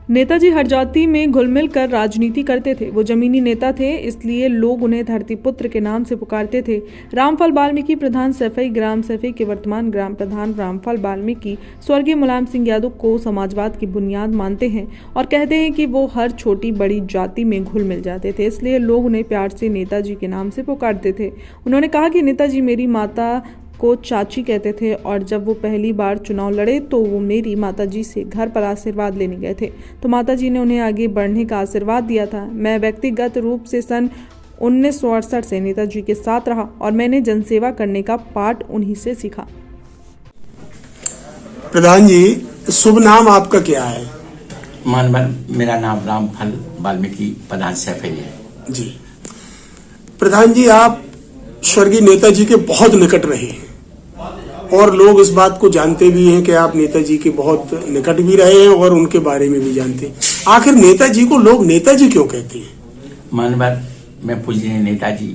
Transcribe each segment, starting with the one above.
नेताजी हर जाति में घुल-मिल कर राजनीति करते थे। वो जमीनी नेता थे, इसलिए लोग उन्हें धरतीपुत्र के नाम से पुकारते थे। रामफल वाल्मीकि प्रधान सैफई ग्राम सैफई के वर्तमान ग्राम प्रधान रामफल वाल्मीकि स्वर्गीय मुलायम सिंह यादव को समाजवाद की बुनियाद मानते हैं और कहते हैं कि वो हर छोटी बड़ी जाति में घुल मिल जाते थे, इसलिए लोग उन्हें प्यार से नेताजी के नाम से पुकारते थे। उन्होंने कहा कि नेताजी मेरी माता को चाची कहते थे और जब वो पहली बार चुनाव लड़े तो वो मेरी माताजी से घर पर आशीर्वाद लेने गए थे, तो माताजी ने उन्हें आगे बढ़ने का आशीर्वाद दिया था। मैं व्यक्तिगत रूप से सन 1968 से नेताजी के साथ रहा और मैंने जनसेवा करने का पाठ उन्हीं से सीखा। प्रधान जी, शुभ नाम आपका क्या है? मानवर, मेरा नाम रामफल वाल्मीकि प्रधान सैफई है जी। प्रधान जी, आप स्वर्गीय नेताजी के बहुत निकट रहे हैं और लोग इस बात को जानते भी हैं कि आप नेताजी के बहुत निकट भी रहे हैं और उनके बारे में भी जानते हैं। आखिर नेताजी को लोग नेताजी क्यों कहते हैं? मानवर, मैं पूजनीय नेताजी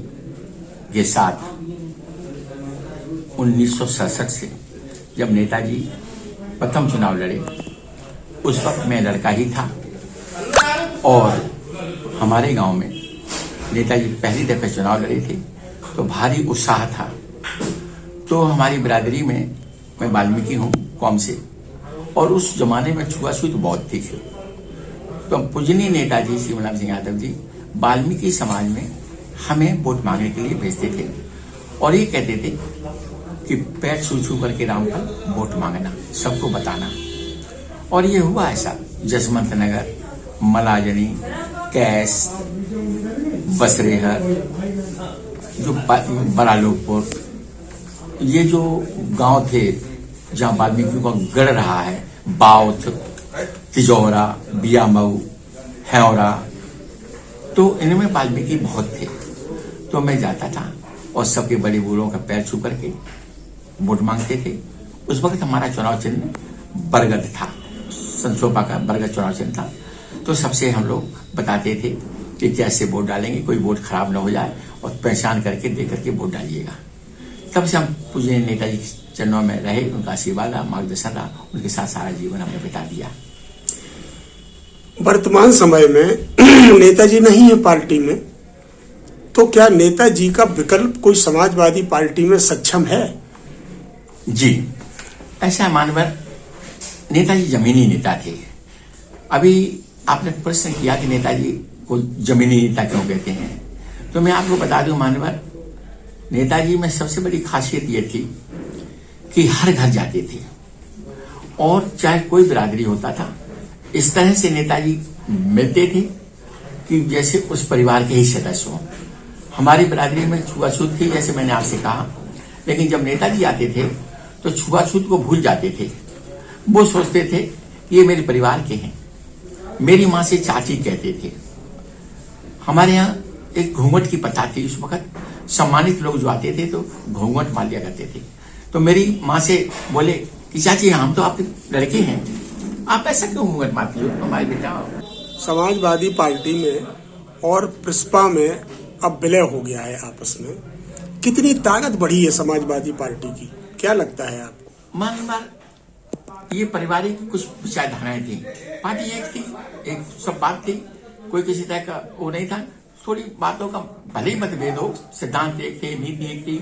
के साथ 1967 से जब नेताजी प्रथम चुनाव लड़े उस वक्त मैं लड़का ही था और हमारे गांव में नेताजी पहली दफे चुनाव लड़े थे तो भारी उत्साह था। तो हमारी बिरादरी में मैं वाल्मीकि हूँ कौम से और उस जमाने में छुआछूत बहुत थी। तो पूजनीय नेताजी श्री मुलायम सिंह यादव जी वाल्मीकि समाज में हमें वोट मांगने के लिए भेजते थे और ये कहते थे कि पैर छू छू करके रामफल वोट मांगना, सबको बताना। और ये हुआ ऐसा। जसवंत नगर, मलाजनी, कैस, बसरेहर, जो बड़ा लोकपुर, ये जो गांव थे जहां वाल्मीकि का गढ़ रहा है, बाउथ, तिजौरा, बियामऊ, हेवरा, तो इनमें वाल्मीकि बहुत थे। तो मैं जाता था और सबके बड़े बूढ़ों का पैर छू करके वोट मांगते थे। उस वक्त हमारा चुनाव चिन्ह बरगद था, संसोपा का बरगद चुनाव चिन्ह था। तो सबसे हम लोग बताते थे कि कैसे वोट डालेंगे, कोई वोट खराब न हो जाए और पहचान करके दे करके वोट डालिएगा। तब से हम पूजनीय नेताजी के चरणों में रहे, उनका आशीर्वाद रहा, मार्गदर्शन रहा, उनके साथ सारा जीवन हमने बिता दिया। वर्तमान समय में नेताजी नहीं है पार्टी में, तो क्या नेताजी का विकल्प कोई समाजवादी पार्टी में सक्षम है? जी, ऐसा मानवर, नेताजी जमीनी नेता थे। अभी आपने प्रश्न किया कि नेताजी को जमीनी नेता क्यों कहते हैं, तो मैं आपको बता दूं मानवर, नेताजी में सबसे बड़ी खासियत ये थी कि हर घर जाते थे और चाहे कोई बिरादरी होता था, इस तरह से नेताजी मिलते थे कि जैसे उस परिवार के ही सदस्य हों। हमारी बिरादरी में छुआछूत थी, जैसे मैंने आपसे कहा, लेकिन जब नेताजी आते थे तो छुआछूत को भूल जाते थे। वो सोचते थे कि ये मेरे परिवार के हैं। मेरी माँ से चाची कहते थे। हमारे यहाँ एक घूंघट की प्रथा थी उस वक्त, सम्मानित लोग जो आते थे तो घूंघट मार लिया करते थे। तो मेरी माँ से बोले कि चाची, हम तो आपके लड़के हैं, आप ऐसा क्यों घूंघट मारती हो? हमारे बेटा समाजवादी पार्टी में और प्रिस्पा में अब विलय हो गया है आपस में। कितनी ताकत बढ़ी है समाजवादी पार्टी की, क्या लगता है आपको? मानवर, ये पारिवारिक कुछ विचारधाराएं थी। पार्टी एक थी, एक सब बात थी, कोई किसी तरह का वो नहीं था। थोड़ी बातों का भले ही मतभेद हो, सिद्धांत एक थे, नीति एक थी।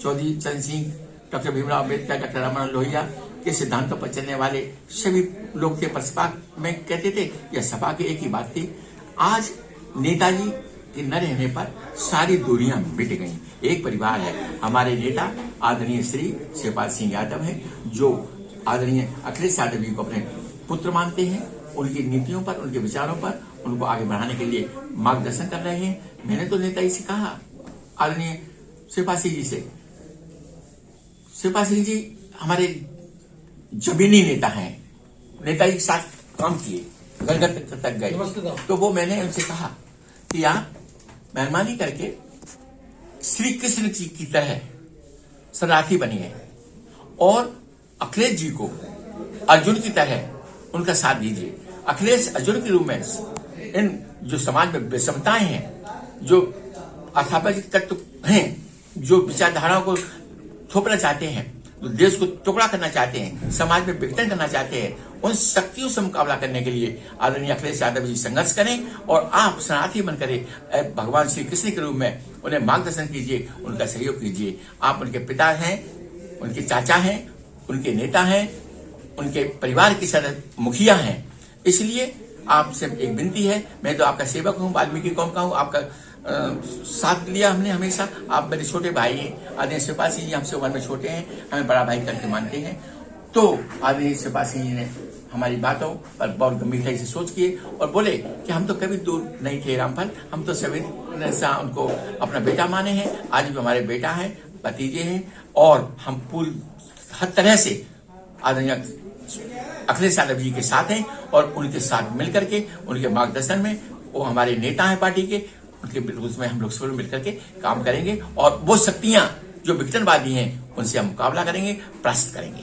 चौधरी चरण सिंह, डॉक्टर भीमराव अम्बेडकर, डॉक्टर रमन लोहिया के सिद्धांतों पर चलने वाले सभी लोग थे। पर सपा में कहते थे यह सपा की एक ही बात थी। आज नेताजी के न रहने पर सारी दूरियां मिट गई। एक परिवार है। हमारे नेता आदरणीय श्री शिवपाल सिंह यादव है, जो आदरणीय अखिलेश यादव जी को अपने पुत्र मानते हैं। उनकी नीतियों पर, उनके विचारों पर उनको आगे बढ़ाने के लिए मार्गदर्शन कर रहे हैं। मैंने तो नेताजी से कहा, आदरणीय शिवपाल सिंह जी से, शिवपाल सिंह जी हमारे जमीनी नेता हैं, नेताजी के साथ काम किए, घर घर तक गए। तो वो मैंने उनसे कहा कि आप मेहरबानी करके श्री कृष्ण जी की तरह शरणार्थी बनिए और अखिलेश जी को अर्जुन की तरह उनका साथ दीजिए। अखिलेश अर्जुन के रूप में इन जो समाज में विषमताएं हैं, जो असामाजिक तत्व हैं, जो विचारधाराओं को थोपना चाहते हैं, जो देश को टुकड़ा करना चाहते हैं, समाज में विघटन करना चाहते हैं, उन शक्तियों से मुकाबला करने के लिए आदरणीय अखिलेश यादव जी संघर्ष करें और आप शरणार्थी बनकर भगवान श्री कृष्ण के रूप में उन्हें मार्गदर्शन कीजिए, उनका सहयोग कीजिए। आप उनके पिता हैं, उनके चाचा हैं, उनके नेता हैं, उनके परिवार के सदस्य मुखिया हैं। इसलिए आपसे एक विनती है, मैं तो आपका सेवक हूँ, वाल्मीकि कौम का हूँ, आपका साथ लिया हमने हमेशा। आप मेरे छोटे भाई हैं। आदरणीय शिवपाल जी हमसे उम्र में छोटे हैं, हमें बड़ा भाई करके मानते हैं। तो आदरणीय शिवपाल जी ने हमारी बातों पर बहुत गंभीरता से सोच किए और बोले कि हम तो कभी दूर नहीं थे रामफल, हम तो सभी उनको अपना बेटा माने हैं, आज भी हमारे बेटा हैं, भतीजे हैं और हम पूरी हर तरह से आदरणीय अखिलेश यादव जी के साथ हैं और उनके साथ मिलकर के उनके मार्गदर्शन में, वो हमारे नेता हैं पार्टी के, उनके उसमें हम लोग सब मिलकर के काम करेंगे और वो शक्तियां जो विघटनवादी हैं उनसे हम मुकाबला करेंगे, परास्त करेंगे।